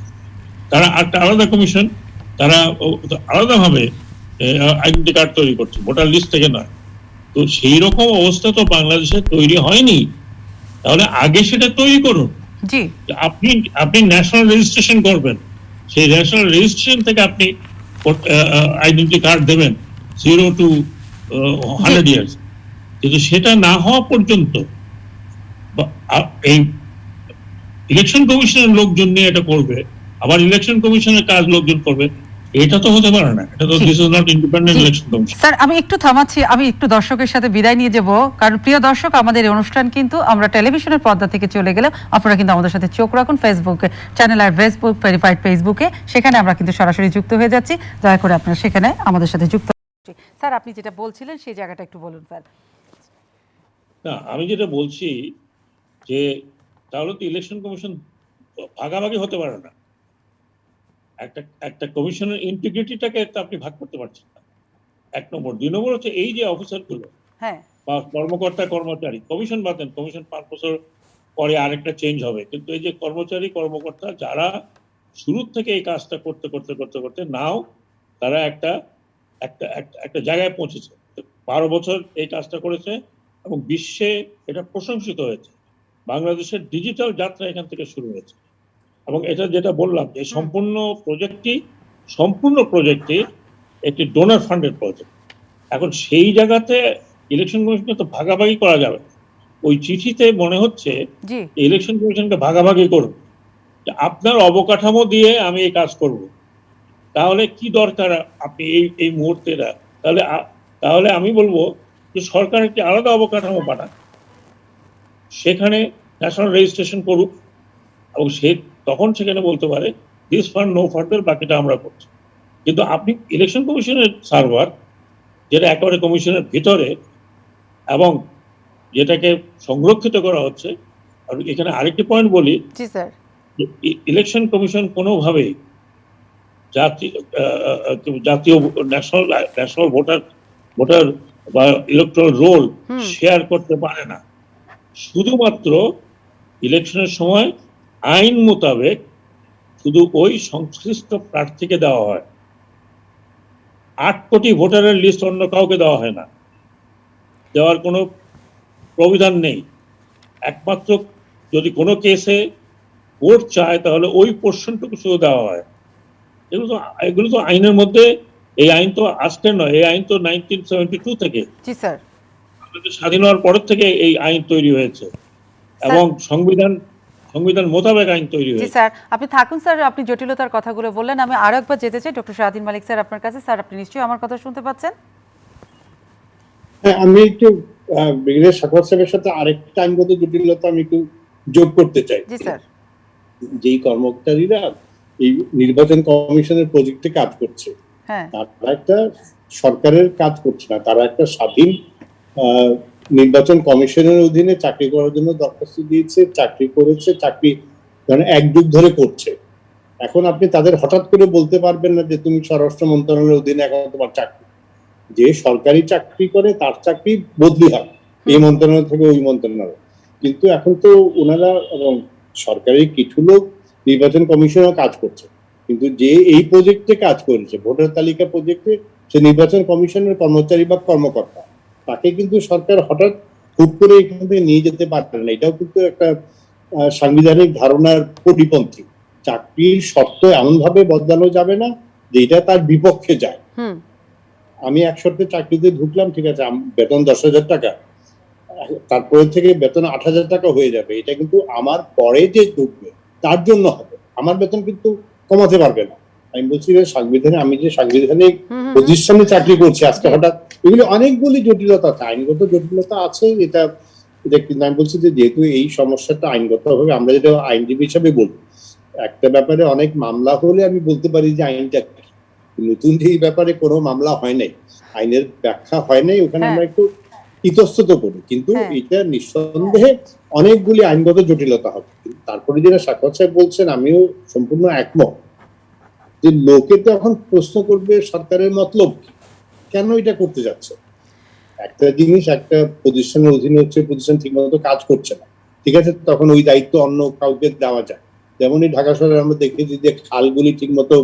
Speaker 2: তারা একটা আলাদা কমিশন, তারা আলাদাভাবে আইডেন্টি কার্ড তৈরি করছে, ভোটার লিস্ট থেকে নয়। তো সেই রকম অবস্থা তো বাংলাদেশে তৈরি হয়নি, তাহলে আগে সেটা তৈরি করুন। আপনি ন্যাশনাল রেজিস্ট্রেশন করবেন, সেই ন্যাশনাল রেজিস্ট্রেশন থেকে আপনি আইডেন্টি কার্ড দেবেন 0 to 100 years। কিন্তু সেটা না হওয়া পর্যন্ত এই ইলেকশন কমিশনের লোকজন নিয়ে এটা করবে, আবার ইলেকশন কমিশনের কাজ লোকজন করবে, এটা তো হতে পারে না। এটা তো this is not independent election commission.
Speaker 1: Sir, আমি একটু থামাচ্ছি, আমি একটু দর্শকের সাথে বিদায় নিয়ে যাব, কারণ প্রিয় দর্শক, আমাদের এই অনুষ্ঠান কিন্তু আমরা টেলিভিশনের পর্দা থেকে চলে গেলাম, আপনারা কিন্তু আমাদের সাথে চোখ রাখুন ফেসবুকে চ্যানেল আর ফেসবুক ভেরিফাইড ফেসবুকে, সেখানে আমরা কিন্তু সরাসরি যুক্ত হয়ে যাচ্ছি। দয়া করে আপনারা সেখানে আমাদের সাথে যুক্ত। স্যার, আপনি যেটা বলছিলেন সেই জায়গাটা একটু বলুন স্যার।
Speaker 2: না, আমি যেটা বলছি যে তাহলে তো ইলেকশন কমিশন ভাগাভাগি হতে পারে না। একটা কমিশনের ইন্টিগ্রিটিটাকে তো আপনি ভাগ করতে পারছেন না, 1 নম্বর। 2 নম্বর হচ্ছে এই যে অফিসারগুলো বা কর্মকর্তা কর্মচারী, কমিশন বাদেন, কমিশন 5 বছর পরে আরেকটা চেঞ্জ হবে, কিন্তু এই যে কর্মচারী কর্মকর্তা যারা শুরু থেকে এই কাজটা করতে করতে করতে করতে নাও তারা একটা জায়গায় পৌঁছেছে, 12 বছর এই কাজটা করেছে এবং বিশ্বে এটা প্রশংসিত হয়েছে। বাংলাদেশের ডিজিটাল যাত্রা এখান থেকে শুরু হয়েছে, এবং এটা যেটা বললাম যে সম্পূর্ণ প্রজেক্টটি একটি ডোনার ফান্ডেড প্রজেক্ট। এখন সেই জায়গাতে ইলেকশন কমিশনকে তো ভাগাভাগি করা যাবে। ওই চিঠিতে মনে হচ্ছে ইলেকশন কমিশনকে ভাগাভাগি করুন, আপনার অবকাঠামো দিয়ে আমি এই কাজ করব, তাহলে কি দরকার আপনি এই মুহূর্তে তাহলে আমি বলবো যে সরকার একটি আলাদা অবকাঠামো বানান, সেখানে ন্যাশনাল রেজিস্ট্রেশন করুক এবং সে তখন সেখানে বলতে পারে দিস ফান্ড নো ফান্ডের বাকিটা আমরা করছি। কিন্তু আপনি ইলেকশন কমিশনের সার্ভার, যেটা একেবারে কমিশনের ভিতরে এবং যেটাকে সংরক্ষিত করা হচ্ছে। আর এখানে আরেকটি পয়েন্ট বলি, ইলেকশন কমিশন কোনোভাবেই জাতীয় ন্যাশনাল ভোটার বা ইলেকট্রাল রোল শেয়ার করতে পারে না। শুধুমাত্র ইলেকশনের সময় আইন মোতাবেক শুধু ওই সংশ্লিষ্ট প্রার্থীকে দেওয়া হয়। 8 কোটি ভোটারের লিস্ট অন্য কাউকে দেওয়া হয় না, দেওয়ার কোনো প্রবিধান নেই। একমাত্র যদি কোনো কেসে ভোট চায় তাহলে ওই পোর্শনটুকু শুধু দেওয়া হয়। এগুলো তো আইনের মধ্যে, এই আইন তো আজকের নয়, এই আইন তো 1972 থেকে,
Speaker 1: জি স্যার,
Speaker 2: আমাদের স্বাধীন হওয়ার পরের থেকে এই আইন তৈরি হয়েছে এবং সংবিধান মোতাবেক আইন তৈরি হয়েছে।
Speaker 1: জি স্যার, আপনি থাকুন স্যার, আপনি জটিলতার কথাগুলো বললেন। আমি আরো একবার যেতে চাই ডক্টর শাহদিন মালিক স্যার আপনার কাছে। স্যার, আপনি নিশ্চয়ই আমার কথা শুনতে পাচ্ছেন?
Speaker 3: হ্যাঁ, আমি একটু ব্রিগেডিয়ার সাখাওয়াত সাহেবের সাথে আরেকটা আইনগত জটিলতা আমি একটু যোগ করতে চাই।
Speaker 1: জি স্যার।
Speaker 3: যেই কর্মচারীরা এই নির্বাচন কমিশনের প্রজেক্টে কাজ করছে, তারা একটা সরকারের কাজ করছে না, তারা একটা স্বাধীন নির্বাচন কমিশনের অধীনে চাকরি করার জন্য দরখাস্ত দিয়েছে, চাকরি করেছে, চাকরি মানে 1 যুগ ধরে করছে। এখন আপনি তাদের হঠাৎ করে বলতে পারবেন না যে তুমি স্বরাষ্ট্র মন্ত্রণালয়ের অধীনে এখন তোমার চাকরি। যে সরকারি চাকরি করে তার চাকরি বদলি হয় এই মন্ত্রণালয় থেকে ওই মন্ত্রণালয়। কিন্তু এখন তো ওনারা এবং সরকারি কিছু লোক নির্বাচন কমিশনেও কাজ করছে, কিন্তু যে এই প্রজেক্টে কাজ করেছে, ভোটার তালিকা প্রজেক্টে, সে নির্বাচন কমিশনের কর্মচারী বা কর্মকর্তা, তাকে কিন্তু সরকার হঠাৎ হুট করে এখান থেকে নিয়ে যেতে পারবে না। এটাও কিন্তু একটা সাংবিধানিক ধারণার পরিপন্থী। চাকরির শর্ত এমন ভাবে বদলানো যাবে না যে এটা তার বিপক্ষে যায়। আমি এক শর্তে চাকরিতে ঢুকলাম, ঠিক আছে, বেতন 10,000 টাকা, তারপরে থেকে বেতন 8,000 টাকা হয়ে যাবে, এটা কিন্তু আমার পরে যে ঢুকবে তার জন্য হবে, আমার বেতন কিন্তু কমাতে পারবে না। আমি বলছি যে সাংবিধানিক, আমি যে সাংবিধানিক প্রতিষ্ঠানে চাকরি করছি আজকে হঠাৎ, এগুলো অনেকগুলি জটিলতা আছে, আইনগত জটিলতা আছে। এটা কিন্তু আমি বলছি যে যেহেতু এই সমস্যাটা আইনগত ভাবে, আমরা যেটা আইনজীবী হিসাবে বলবো, একটা ব্যাপারে অনেক মামলা হলে আমি বলতে পারি যে আইনটা নতুন, যে এই ব্যাপারে কোনো মামলা হয় নাই, আইনের ব্যাখ্যা হয় নাই, ওখানে আমরা একটু ইতস্তত করি, কিন্তু এটা নিঃসন্দেহে অনেকগুলি আইনগত জটিলতা হবে। তারপরে যেটা সাখাওয়াত সাহেব বলছেন, আমিও সম্পূর্ণ একমত যে লোকে তো এখন প্রশ্ন করবে সরকারের মতলব কেন এটা করতে যাচ্ছে। একটা জিনিস, একটা প্রতিষ্ঠানের অধীনে হচ্ছে, প্রতিষ্ঠান ঠিক মতো কাজ করছে না, ঠিক আছে, তখন ওই দায়িত্ব অন্য কাউকে দেওয়া যায়। যেমনই ঢাকা শহরে আমরা দেখেছি যে খালগুলি ঠিক মতো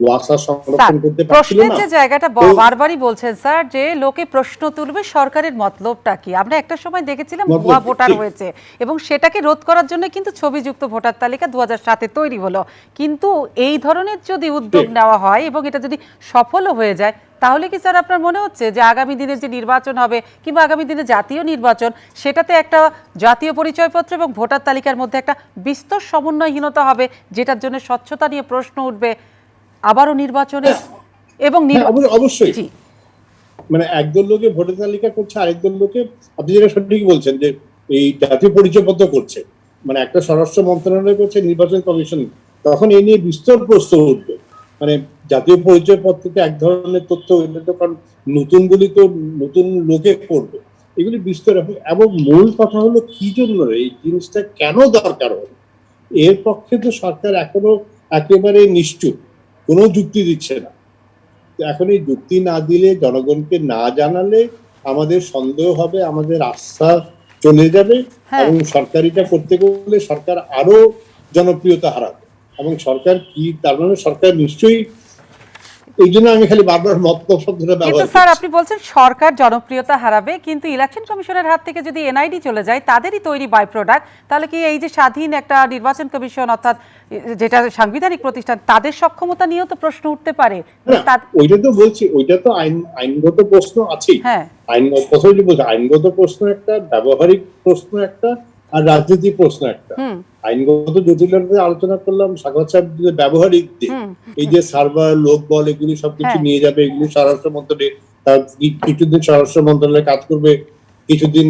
Speaker 3: ওয়াসা সংরক্ষণ করতে পারছিল না।
Speaker 1: যে জায়গাটা বারবারই বলছেন স্যার যে লোকে প্রশ্ন তুলবে সরকারের মতলবটা কি। আমরা একটা সময় দেখেছিলাম ভুয়া ভোটার হয়েছে এবং সেটাকে রোধ করার জন্য কিন্তু ছবিযুক্ত ভোটার তালিকা 2007-এ তৈরি হলো। কিন্তু এই ধরনের যদি উদ্যোগ নেওয়া হয় এবং এটা যদি সফলও হয়ে যায়, তাহলে কি স্যার আপনার মনে হচ্ছে যে আগামী দিনের যে নির্বাচন হবে কিংবা আগামী দিনে জাতীয় নির্বাচন, সেটাতে একটা জাতীয় পরিচয়পত্র এবং ভোটার তালিকার মধ্যে একটা বিস্তর সমন্বয়হীনতা হবে, যেটার জন্য স্বচ্ছতা নিয়ে প্রশ্ন উঠবে আবারও নির্বাচনে? এবং
Speaker 3: অবশ্যই মানে একদল লোকে ভোটার তালিকা করছে, আরেকদল লোকে, আপনি যেটা সঠিক বলছেন যে এই জাতীয় পরিচয়পত্র করছে, মানে একটা স্বরাষ্ট্র মন্ত্রণালয় করছে, নির্বাচন কমিশন, তখন এই নিয়ে বিস্তর প্রশ্ন উঠবে। মানে জাতীয় পরিচয়পত্রতে এক ধরনের তথ্য, কারণ নতুনগুলি তো নতুন লোকে করবে, এগুলি বিস্তর। এবং মূল কথা হলো কি জন্য এই জিনিসটা কেন দরকার হলো, এর পক্ষে তো সরকার এখনো একেবারে নিশ্চুপ, কোনো যুক্তি দিচ্ছে না। এখন এই যুক্তি না দিলে, জনগণকে না জানালে আমাদের সন্দেহ হবে, আমাদের আস্থা চলে যাবে, এবং সরকারিটা করতে গেলে সরকার আরো জনপ্রিয়তা হারাবে। এবং সরকার কি, তার মানে সরকার নিশ্চয়ই, এই জন্য আমি খালি বারবার মতলব শব্দটা ব্যবহার করছি।
Speaker 1: স্যার, আপনি বলছেন সরকার জনপ্রিয়তা হারাবে, কিন্তু ইলেকশন কমিশনের হাত থেকে যদি এনআইডি চলে যায়, তাদেরই তৈরি বাই প্রোডাক্ট, তাহলে কি এই যে স্বাধীন একটা নির্বাচন কমিশন, অর্থাৎ যেটা সাংবিধানিক প্রতিষ্ঠান, তাদের সক্ষমতা নিয়েও তো প্রশ্ন উঠতে পারে?
Speaker 3: ওইটা তো বলছি, ওইটা তো আইনগত প্রশ্ন আছেই। আইনগত প্রশ্ন একটা, ব্যবহারিক প্রশ্ন একটা, আর রাজনৈতিক প্রশ্ন একটা। আইনগত জটিলতা আলোচনা করলাম, সাখাওয়াত সাহেব ব্যবহারিক দিক, এই যে সার্ভার, লোক বল, এগুলি সবকিছু নিয়ে যাবে, এগুলি স্বরাষ্ট্র মন্ত্রণালয়, কিছুদিন স্বরাষ্ট্র মন্ত্রণালয়ে কাজ করবে, কিছুদিন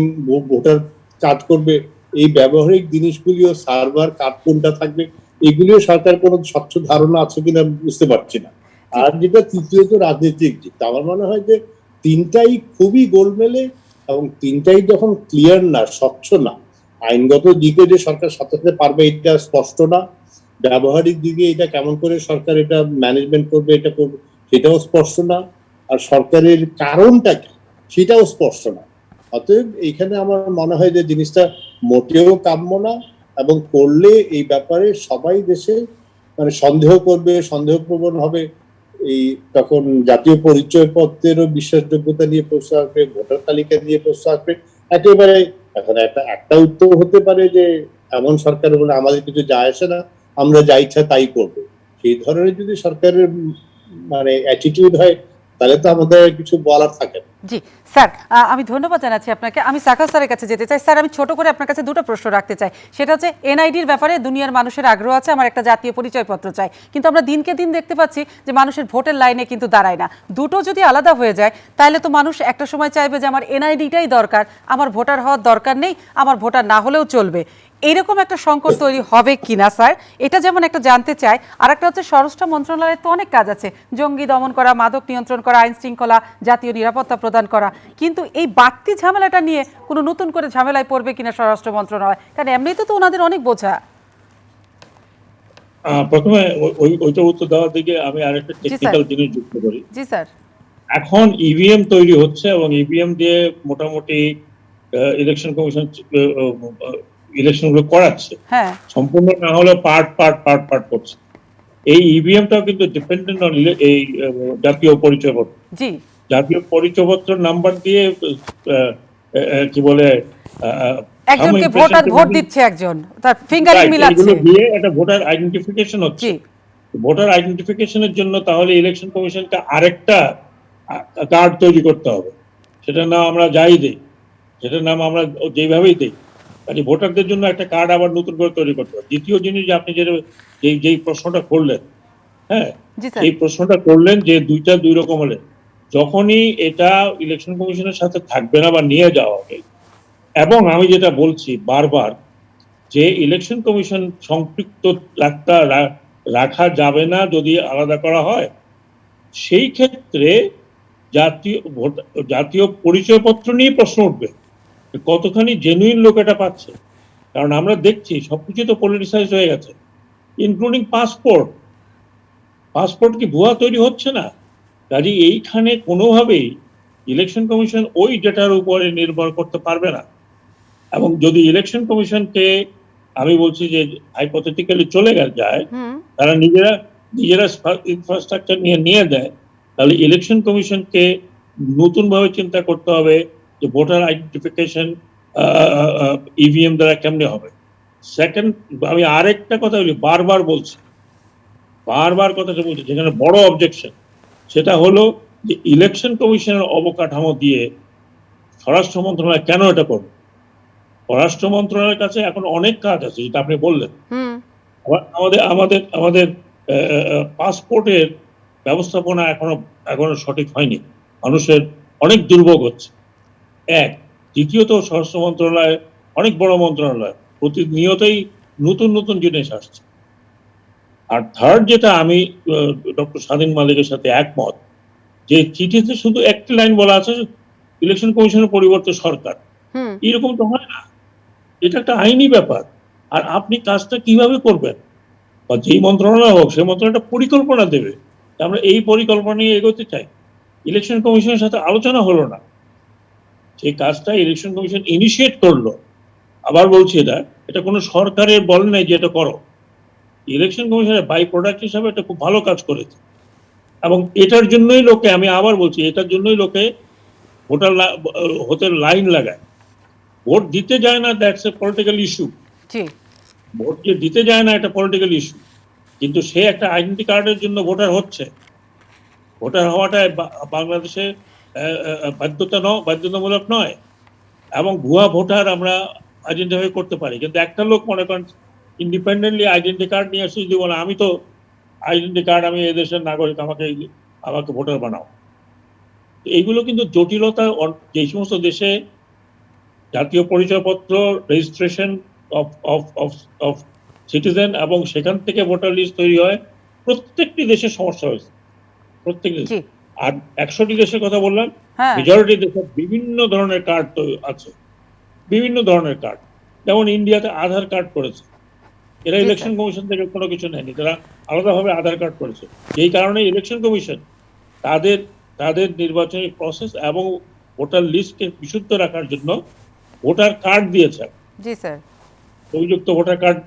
Speaker 3: ভোটার কাজ করবে, এই ব্যবহারিক জিনিসগুলিও সার্ভার কার্ড কোনটা থাকবে এগুলিও সরকার কোনো স্বচ্ছ ধারণা আছে কিনা বুঝতে পারছি না। আর যেটা তৃতীয়ত রাজনৈতিক দিক, আমার মনে হয় যে তিনটাই খুবই গোলমেলে এবং তিনটাই যখন ক্লিয়ার না, স্বচ্ছ না, আইনগত দিকে যে সরকার সাথে পারবে এটা স্পষ্ট না, ব্যবহারিক দিকে এটা কেমন করে সরকার এটা ম্যানেজমেন্ট করবে এটা করবে সেটাও স্পষ্ট না, আর সরকারের কারণটা কি সেটাও স্পষ্ট না। অতএব এইখানে আমার মনে হয় যে জিনিসটা মোটেও কাম্য না, এবং করলে এই ব্যাপারে সবাই দেশে মানে সন্দেহ করবে, সন্দেহপ্রবণ হবে। এই তখন জাতীয় পরিচয়পত্রেরও বিশ্বাসযোগ্যতা নিয়ে প্রশ্ন আসবে, ভোটার তালিকা নিয়ে প্রশ্ন আসবে। একেবারে এখন একটা উত্তর হতে পারে যে এমন সরকার বলে আমাদের কিছু যায় আসে না, আমরা যা ইচ্ছা তাই করবো। সেই ধরনের যদি সরকারের মানে অ্যাটিটিউড হয় তাহলে তো আমাদের কিছু বলার থাকে না।
Speaker 1: জি স্যার, আমি ধন্যবাদ জানাচ্ছি আপনাকে। আমি সাখাওয়াত স্যারের কাছে যেতে চাই। স্যার, আমি ছোট করে আপনার কাছে দুটো প্রশ্ন রাখতে চাই। সেটা হচ্ছে এনআইডির ব্যাপারে দুনিয়ার মানুষের আগ্রহ আছে, আমার একটা জাতীয় পরিচয়পত্র চাই, কিন্তু আমরা দিনকে দিন দেখতে পাচ্ছি যে মানুষের ভোটের লাইনে কিন্তু দাঁড়ায় না। দুটো যদি আলাদা হয়ে যায় তাহলে তো মানুষ একটা সময় চাইবে যে আমার এনআইডিটাই দরকার, আমার ভোটার হওয়ার দরকার নেই, আমার ভোটার না হলেও চলবে। এইরকম একটা সংকট তৈরি হবে কিনা স্যার, এটা যেমন একটা জানতে চাই। আর একটা হচ্ছে স্বরাষ্ট্র মন্ত্রণালয়ের তো অনেক কাজ আছে, জঙ্গি দমন করা, মাদক নিয়ন্ত্রণ করা, আইন শৃঙ্খলা, জাতীয় নিরাপত্তা প্রদান করা, কিন্তু এই বাড়তি ঝামেলাটা নিয়ে কোনো নতুন করে ঝামেলায় পড়বে কিনা স্বরাষ্ট্র মন্ত্রণালয়, কারণ এমনিতে তো ওনাদের অনেক বোঝা।
Speaker 2: প্রথমে ওইটা উত্তর দেওয়ার দিকে আমি আরেকটা টেকনিক্যাল জিনিস যুক্ত করি।
Speaker 1: জি স্যার।
Speaker 2: এখন ইভিএম তৈরি হচ্ছে এবং ইভিএম দিয়ে মোটামুটি ইলেকশন কমিশন ইলেকশনগুলো করাচ্ছে, সম্পূর্ণ না হলে পার্ট পার্ট পার্ট পার্ট করছে। এই ইভিএমটাও কিন্তু ডিপেন্ডেন্ট অন এই জাতীয় পরিচয়পত্র।
Speaker 1: জি, জাতীয়
Speaker 2: পরিচয়পত্র নাম্বার দিয়ে কি বলে
Speaker 1: একজনকে ভোটার ভোট দিচ্ছে, একজন তার ফিঙ্গারিং মিলাচ্ছে,
Speaker 2: দিয়ে একটা ভোটার আইডেন্টিফিকেশন হচ্ছে। ভোটার আইডেন্টিফিকেশনের জন্য তাহলে ইলেকশন কমিশনকে আরেকটা কার্ড তৈরি করতে হবে, সেটার নাম আমরা যাই দেই, সেটার নাম আমরা যেভাবেই দেই, কাজে ভোটারদের জন্য একটা কার্ড আবার নতুন করে তৈরি করতে হবে। দ্বিতীয় জিনিস যে আপনি যেই প্রশ্নটা করলেন, হ্যাঁ এই প্রশ্নটা করলেন যে দুইটা দুই রকম হলে, যখনই এটা ইলেকশন কমিশনের সাথে থাকবে না বা নিয়ে যাওয়া হবে, এবং আমি যেটা বলছি বারবার যে ইলেকশন কমিশন সম্পৃক্ত রাখা যাবে না যদি আলাদা করা হয়, সেই ক্ষেত্রে জাতীয় পরিচয়পত্র নিয়ে প্রশ্ন উঠবে, কতখানি জেনুইন লোক এটা পাচ্ছে। কারণ আমরা দেখছি সবকিছু তো পলিটিসাইজ হয়ে গেছে, ইনক্লুডিং পাসপোর্ট কি ভুয়া তৈরি হচ্ছে না? কাজে এইখানে কোনোভাবেই ইলেকশন কমিশন ওই ডেটার উপরে নির্ভর করতে পারবে না। এবং যদি ইলেকশন কমিশনকে আমি বলছি যে হাইপোথেটিক্যালি চলে যায়, তারা নিজেরা ইনফ্রাস্ট্রাকচার নিয়ে দেয়, তাহলে ইলেকশন কমিশনকে নতুন ভাবে চিন্তা করতে হবে যে ভোটার আইডেন্টিফিকেশন ইভিএম দ্বারা কেমনে হবে। সেকেন্ড, আমি আরেকটা কথা বলি, বারবার কথাটা বলছি, যেখানে বড় অবজেকশন, সেটা হলো যে ইলেকশন কমিশনের অবকাঠামো দিয়ে স্বরাষ্ট্র মন্ত্রণালয় কেন এটা করবে? স্বরাষ্ট্র মন্ত্রণালয়ের কাছে এখন অনেক কাজ আছে, যেটা আপনি বললেন। আমাদের পাসপোর্টের ব্যবস্থাপনা এখনো সঠিক হয়নি, মানুষের অনেক দুর্ভোগ হচ্ছে। এক, দ্বিতীয়ত স্বরাষ্ট্র মন্ত্রণালয় অনেক বড় মন্ত্রণালয়, প্রতিনিয়তই নতুন নতুন জিনিস আসছে। আর থার্ড, যেটা আমি ডক্টর স্বাধীন মালিকের সাথে একমত, যে চিঠিতে শুধু একটি লাইন বলা আছে ইলেকশন কমিশনের পরিবর্তে সরকার, এরকম তো হয় না। এটা একটা আইনি ব্যাপার, আর আপনি কাজটা কিভাবে করবেন, বা যেই মন্ত্রণালয় হোক সেই মন্ত্রণালয়টা পরিকল্পনা দেবে, আমরা এই পরিকল্পনা নিয়ে এগোতে চাই। ইলেকশন কমিশনের সাথে আলোচনা হলো না, সেই কাজটা ইলেকশন কমিশন ইনিশিয়েট করলো। আবার বলছি, এটা কোনো সরকারের বল নাই যে এটা করো, ইলেকশন কমিশনের বাই প্রোডাক্ট হিসাবে এটা খুব ভালো কাজ করেছে। এবং এটার জন্যই লোকে, আমি আবার বলছি, এটার জন্যই লোকে ভোটার হতে লাইন লাগায়, ভোট দিতে যায় না। That's a political issue. Vote যে দিতে যায় না এটা পলিটিক্যাল ইস্যু, কিন্তু সে একটা আইডেন্টি কার্ডের জন্য ভোটার হচ্ছে। ভোটার হওয়াটা বাংলাদেশে বাধ্যতামূলক নয়, এবং ভুয়া ভোটার আমরা আইডেন্টিফাই করতে পারি। কিন্তু একটা লোক মনে করেন ইন্ডিপেন্ডেন্টলি আইডেন্টি কার্ড নিয়ে আসছে, যদি বলে আমি তো আইডেন্টি কার্ড, আমি এদেশের নাগরিক, আমাকে ভোটার বানাও। এইগুলো কিন্তু জটিলতা, যে সমস্ত দেশে জাতীয় পরিচয়পত্র রেজিস্ট্রেশন অফ সিটিজেন এবং সেখান থেকে ভোটার লিস্ট তৈরি হয়, প্রত্যেকটি দেশে সমস্যা হয়েছে, প্রত্যেকটি দেশে। আর 100টি দেশের কথা বললাম, মেজরিটি দেশে বিভিন্ন ধরনের কার্ড আছে, বিভিন্ন ধরনের কার্ড। যেমন ইন্ডিয়াতে আধার কার্ড করেছে, এরা ইলেকশন কমিশন থেকে কোনো কিছু নেয়নি, তারা আলাদাভাবে আধার কার্ড করেছে। এই কারণে ইলেকশন কমিশন তাদের নির্বাচনী প্রসেস এবং ভোটার লিস্টকে বিশুদ্ধ রাখার জন্য ভোটার কার্ড দিয়েছে।
Speaker 1: জি স্যার,
Speaker 2: সংযুক্ত ভোটার কার্ড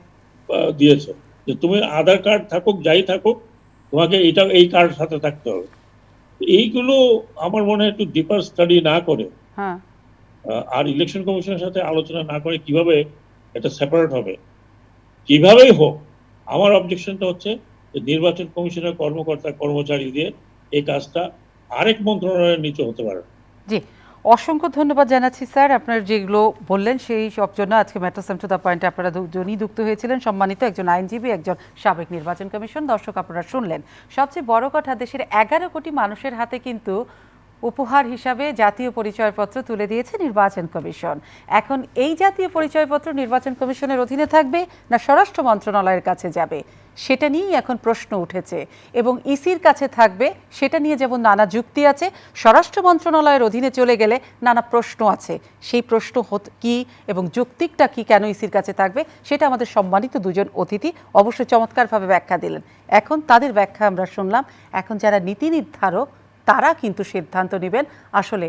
Speaker 2: দিয়েছে, যে তুমি আধার কার্ড থাকুক যাই থাকুক, তোমাকে এই কার্ড সাথে থাকতে হবে। এইগুলো আমার মনে হয় একটু ডিপার স্টাডি না করে আর ইলেকশন কমিশনের সাথে আলোচনা না করে কিভাবে এটা সেপারেট হবে, কিভাবেই হোক, আমার অবজেকশনটা হচ্ছে যে নির্বাচন কমিশনের কর্মকর্তা কর্মচারী দিয়ে এই কাজটা আরেক মন্ত্রণালয়ের নিচে হতে পারে।
Speaker 1: জি, অসংখ্য ধন্যবাদ জানাচ্ছি স্যার, আপনার যেগুলো বললেন সেই সব জন্য। আজকে ম্যাটার সাম টু দ্য পয়েন্টে আপনারা দুজনই যুক্ত হয়েছিলেন, সম্মানিত একজন আইনজীবী, একজন সাবেক নির্বাচন কমিশন। দর্শক আপনারা শুনলেন, সবচেয়ে বড় কথা, দেশের 11 কোটি মানুষের হাতে কিন্তু উপহার হিসাবে জাতীয় পরিচয়পত্র তুলে দিয়েছে নির্বাচন কমিশন। এখন এই জাতীয় পরিচয়পত্র নির্বাচন কমিশনের অধীনে থাকবে না স্বরাষ্ট্র মন্ত্রণালয়ের কাছে যাবে, সেটা নিয়েই এখন প্রশ্ন উঠেছে। এবং ইসির কাছে থাকবে সেটা নিয়ে যেমন নানা যুক্তি আছে, স্বরাষ্ট্র মন্ত্রণালয়ের অধীনে চলে গেলে নানা প্রশ্ন আছে। সেই প্রশ্ন কি এবং যৌক্তিকটা কি, কেন ইসির কাছে থাকবে, সেটা আমাদের সম্মানিত দুজন অতিথি অবশ্যই চমৎকারভাবে ব্যাখ্যা দিলেন। এখন তাদের ব্যাখ্যা আমরা শুনলাম। এখন যারা নীতি নির্ধারক তারা কিন্তু সিদ্ধান্ত নেবেন আসলে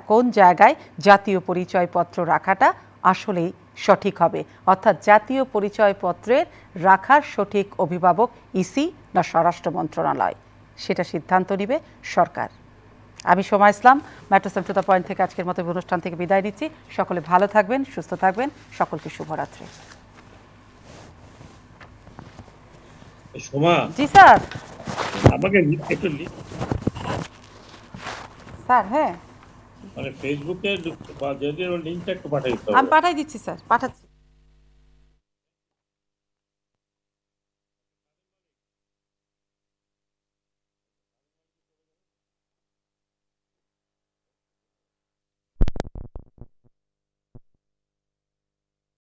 Speaker 1: কোন জায়গায় জাতীয় পরিচয়পত্র রাখাটা আসলেই সঠিক হবে, অর্থাৎ জাতীয় পরিচয়পত্রের রাখার সঠিক অভিভাবক ইসি না স্বরাষ্ট্র মন্ত্রণালয়, সেটা সিদ্ধান্ত নেবে সরকার। আমি Soma Islam, matter some to the point থেকে আজকের মতো অনুষ্ঠান থেকে বিদায় নিচ্ছি। সকলে ভালো থাকবেন, সুস্থ থাকবেন, সকলকে শুভরাত্রি।
Speaker 2: সোমা,
Speaker 1: জি স্যার।
Speaker 2: আমাকে একটু
Speaker 1: স্যার, হ্যাঁ,
Speaker 2: মানে ফেসবুকে বা যদি লিংকটা একটু পাঠিয়ে দিতে হবে।
Speaker 1: আমি পাঠাই দিচ্ছি স্যার, পাঠাচ্ছি।